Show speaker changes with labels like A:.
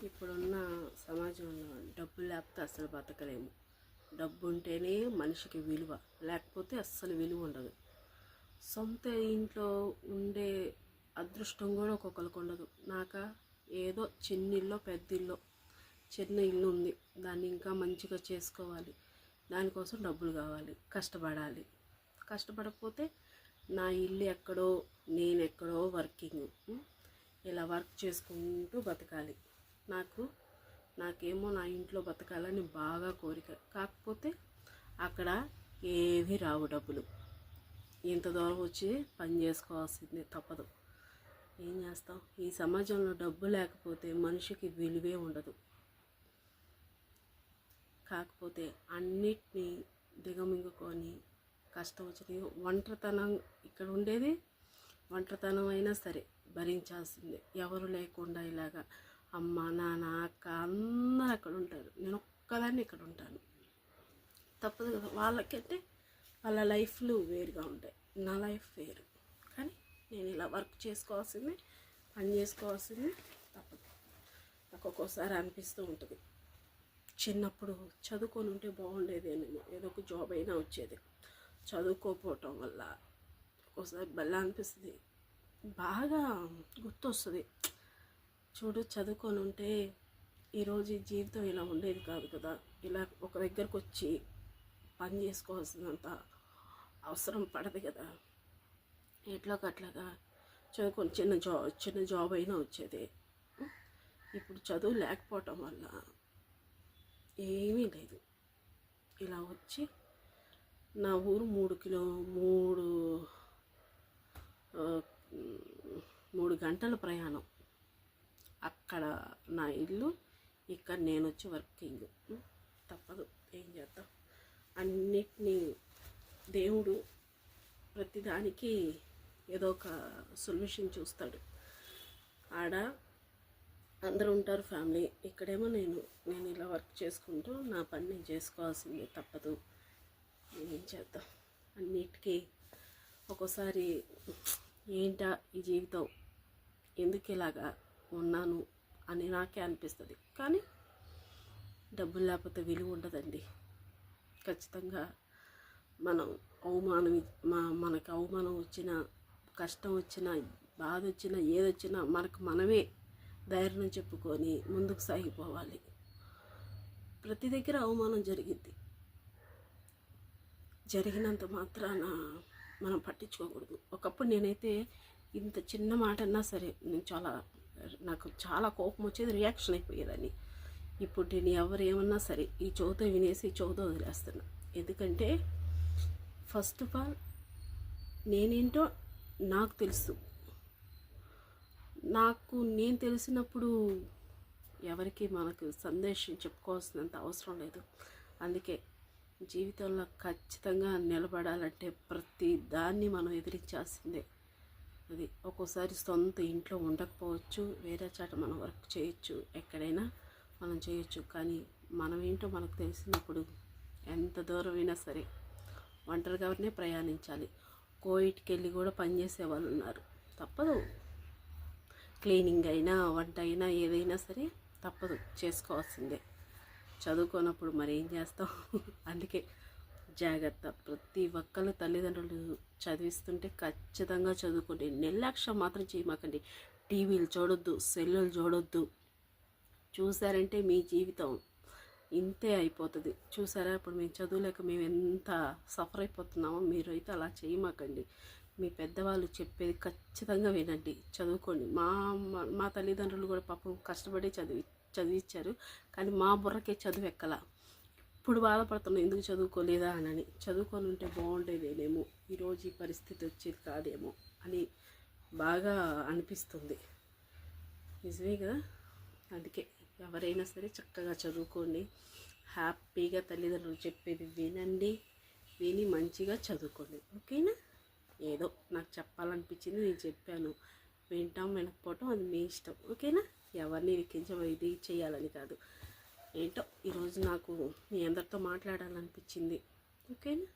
A: ఇప్పుడున్న సమాజంలో డబ్బు లేకపోతే అస్సలు బతకలేము. డబ్బు ఉంటేనే మనిషికి విలువ, లేకపోతే అస్సలు విలువ ఉండదు. సొంత ఇంట్లో ఉండే అదృష్టం కూడా ఒక్కొక్కరికి ఉండదు. ఏదో చిన్న ఇల్లు పెద్ద ఇల్లు, చిన్న ఇల్లు ఉంది, దాన్ని ఇంకా మంచిగా చేసుకోవాలి, దానికోసం డబ్బులు కావాలి, కష్టపడాలి. కష్టపడకపోతే నా ఇల్లు ఎక్కడో నేను ఎక్కడో వర్కింగ్, ఇలా వర్క్ చేసుకుంటూ బతకాలి. నాకేమో నా ఇంట్లో బతకాలని బాగా కోరిక. కాకపోతే అక్కడ ఏవి రావు డబ్బులు. ఇంత దూరం వచ్చి పని చేసుకోవాల్సిందే, తప్పదు. ఏం చేస్తాం? ఈ సమాజంలో డబ్బు లేకపోతే మనిషికి విలువే ఉండదు. కాకపోతే అన్నిటినీ దిగమింగుకొని కష్టం వచ్చింది. ఒంటరితనం ఇక్కడ ఉండేది, ఒంటరితనం అయినా సరే భరించాల్సిందే. ఎవరు లేకుండా ఇలాగా అమ్మ నాన్న అక్క అందరూ అక్కడ ఉంటారు, నేను ఒక్కదాన్ని ఇక్కడ ఉంటాను. తప్పదు కదా. వాళ్ళకంటే వాళ్ళ లైఫ్లు వేరుగా ఉంటాయి, నా లైఫ్ వేరు. కానీ నేను ఇలా వర్క్ చేసుకోవాల్సిందే, పని చేసుకోవాల్సిందే, తప్పదు. నాకు ఒక్కోసారి అనిపిస్తూ ఉంటుంది, చిన్నప్పుడు చదువుకొని ఉంటే బాగుండేదేమో, ఏదో ఒక జాబ్ అయినా వచ్చేది. చదువుకోకపోవటం వల్ల ఒక్కోసారి భలే అనిపిస్తుంది, బాగా గుర్తొస్తుంది. చూడు, చదువుకొని ఉంటే ఈరోజు ఈ జీవితం ఇలా ఉండేది కాదు కదా. ఇలా ఒక దగ్గరకు వచ్చి పని చేసుకోవాల్సినంత అవసరం పడదు కదా. ఎట్లాగట్లాగా చదువుకొని చిన్న జాబ్ అయినా వచ్చేది. ఇప్పుడు చదువు లేకపోవటం వల్ల ఏమీ లేదు. ఇలా వచ్చి నా ఊరు 3 గంటల ప్రయాణం. అక్కడ నా ఇల్లు, ఇక్కడ నేను వచ్చి వర్కింగ్. తప్పదు, ఏం చేద్దాం. అన్నిటినీ దేవుడు ప్రతిదానికి ఏదో ఒక సొల్యూషన్ చూస్తాడు. ఆడ అందరూ ఉంటారు ఫ్యామిలీ, ఇక్కడేమో నేను ఇలా వర్క్ చేసుకుంటూ నా పని నేను చేసుకోవాల్సిందే, తప్పదు. ఏం చేద్దాం. అన్నిటికీ ఒక్కోసారి ఏంటా ఈ జీవితం, ఎందుకు ఇలాగా ఉన్నాను అని నాకే అనిపిస్తుంది. కానీ డబ్బులు లేకపోతే విలువ ఉండదండి. ఖచ్చితంగా మనకు అవమానం వచ్చినా, కష్టం వచ్చినా, బాధ వచ్చినా, ఏదొచ్చినా మనమే ధైర్యం చెప్పుకొని ముందుకు సాగిపోవాలి. ప్రతి దగ్గర అవమానం జరిగినంత మాత్రాన మనం పట్టించుకోకూడదు. ఒకప్పుడు నేనైతే ఇంత చిన్న మాట అన్నా సరే నాకు చాలా కోపం వచ్చేది, రియాక్షన్ అయిపోయేదని. ఇప్పుడు నేను ఎవరు ఏమన్నా సరే ఈ చెవుతో వినేసి చెవుతో వదిలేస్తున్నా. ఎందుకంటే ఫస్ట్ ఆఫ్ ఆల్ నేనేంటో నాకు తెలుసు. నేను తెలిసినప్పుడు ఎవరికి మనకు సందేశం చెప్పుకోవాల్సినంత అవసరం లేదు. అందుకే జీవితంలో ఖచ్చితంగా నిలబడాలంటే ప్రతి దాన్ని మనం ఎదిరించాల్సిందే. అది ఒక్కోసారి సొంత ఇంట్లో ఉండకపోవచ్చు, వేరే చాట మనం వర్క్ చేయొచ్చు, ఎక్కడైనా మనం చేయొచ్చు. కానీ మనం ఏంటో మనకు తెలిసినప్పుడు ఎంత దూరం అయినా సరే ఒంటరిగానే ప్రయాణించాలి. కోవిడ్కి వెళ్ళి కూడా పనిచేసే వాళ్ళు ఉన్నారు, తప్పదు. క్లీనింగ్ అయినా, వంట అయినా, ఏదైనా సరే తప్పదు, చేసుకోవాల్సిందే. చదువుకోనప్పుడు మరి ఏం చేస్తాం. అందుకే జాగ్రత్త. ప్రతి ఒక్కళ్ళు తల్లిదండ్రులు చదివిస్తుంటే ఖచ్చితంగా చదువుకోండి. నిర్లక్ష్యం మాత్రం చేయమాకండి. టీవీలు చూడొద్దు, సెల్లులు చూడొద్దు. చూసారంటే మీ జీవితం ఇంతే అయిపోతుంది. చూసారా, ఇప్పుడు మేము చదువులేక మేము ఎంత సఫర్ అయిపోతున్నామో, మీరు అయితే అలా చేయమాకండి. మీ పెద్దవాళ్ళు చెప్పేది ఖచ్చితంగా వినండి, చదువుకోండి. మా తల్లిదండ్రులు కూడా పాపం కష్టపడి చదివించారు, కానీ మా బుర్రకే చదువు ఎక్కలా. ఇప్పుడు బాధపడుతున్నాం, ఎందుకు చదువుకోలేదా అని. చదువుకొని ఉంటే బాగుండేదేమో, ఈరోజు ఈ పరిస్థితి వచ్చేది కాదేమో అని బాగా అనిపిస్తుంది. నిజమే కదా. అందుకే ఎవరైనా సరే చక్కగా చదువుకోండి, హ్యాపీగా తల్లిదండ్రులు చెప్పేది విని మంచిగా చదువుకోండి. ఓకేనా? ఏదో నాకు చెప్పాలనిపించింది, నేను చెప్పాను. వినకపోవటం అది మీ ఇష్టం. ఓకేనా? ఎవరిని ఇది చేయాలని కాదు. ఏంటో ఈరోజు నాకు మీ అందరితో మాట్లాడాలనిపించింది. ఓకేనా?